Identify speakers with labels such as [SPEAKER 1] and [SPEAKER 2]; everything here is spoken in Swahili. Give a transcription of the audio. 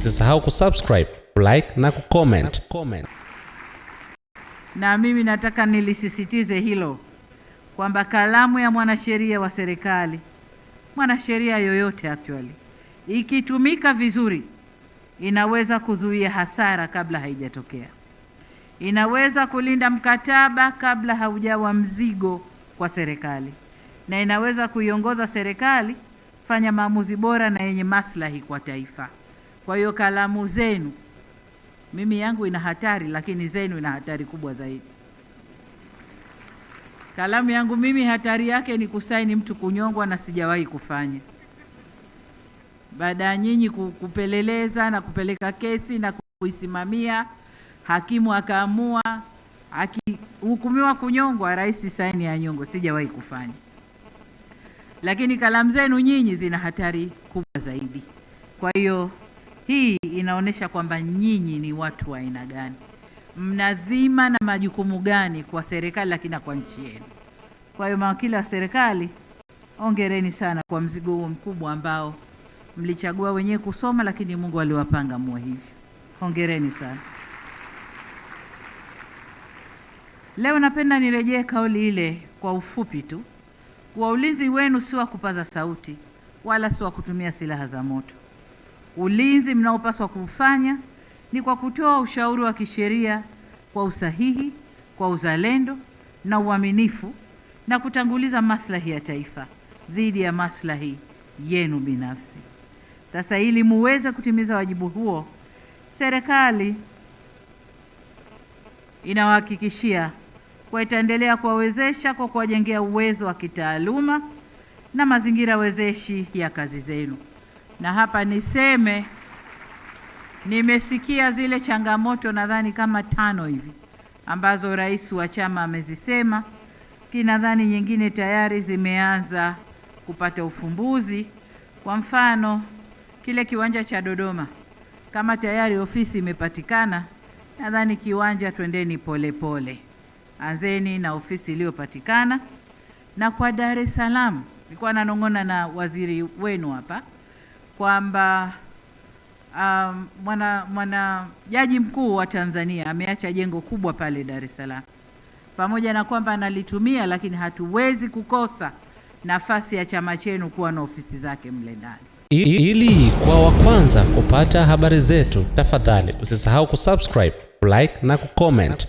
[SPEAKER 1] usisahau kusubscribe, like na kucomment.
[SPEAKER 2] Na mimi nataka nilisisitize hilo kwamba kalamu ya mwanasheria wa serikali, mwanasheria yoyote actually, ikitumika vizuri inaweza kuzuia hasara kabla haijatokea. Inaweza kulinda mkataba kabla haujawa mzigo kwa serikali. Na inaweza kuiongoza serikali fanya maamuzi bora na yenye maslahi kwa taifa. Kwa hiyo kalamu zenu, mimi yangu ina hatari, lakini zenu ina hatari kubwa zaidi. Kalamu yangu mimi hatari yake ni kusaini mtu kunyongwa, na sijawahi kufanya. Baada ya nyinyi kupeleleza na kupeleka kesi na kuisimamia, hakimu akaamua, akihukumiwa kunyongwa, rais saini ya nyongo, sijawahi kufanya. Lakini kalamu zenu nyinyi zina hatari kubwa zaidi. Kwa hiyo hii inaonyesha kwamba nyinyi ni watu wa aina gani, mnadhima na majukumu gani kwa serikali, lakini kwa nchi yenu. Kwa hiyo mawakili wa serikali, hongereni sana kwa mzigo huo mkubwa ambao mlichagua wenyewe kusoma, lakini Mungu aliwapanga muwe hivyo. Hongereni sana. Leo napenda nirejee kauli ile kwa ufupi tu. Kwa ulinzi wenu si wa kupaza sauti wala si wa kutumia silaha za moto. Ulinzi mnaopaswa kufanya ni kwa kutoa ushauri wa kisheria kwa usahihi, kwa uzalendo na uaminifu, na kutanguliza maslahi ya taifa dhidi ya maslahi yenu binafsi. Sasa ili muweze kutimiza wajibu huo, serikali inawahakikishia kwa itaendelea kuwawezesha kwa kuwajengea uwezo wa kitaaluma na mazingira wezeshi ya kazi zenu. Na hapa niseme, nimesikia zile changamoto nadhani kama 5 hivi ambazo rais wa chama amezisema, kinadhani nyingine tayari zimeanza kupata ufumbuzi. Kwa mfano, kile kiwanja cha Dodoma, kama tayari ofisi imepatikana, nadhani kiwanja twendeni pole. Anzeni na ofisi iliyopatikana. Na kwa Dar es Salaam, nilikuwa nanong'ona na waziri wenu hapa kwamba mwana jaji mkuu wa Tanzania ameacha jengo kubwa pale Dar es Salaam. Pamoja na kwamba analitumia, lakini hatuwezi kukosa nafasi ya chama chenu kuwa na ofisi zake mle ndani.
[SPEAKER 1] Ili kwa wa kwanza kupata habari zetu, tafadhali usisahau kusubscribe, like na kucomment.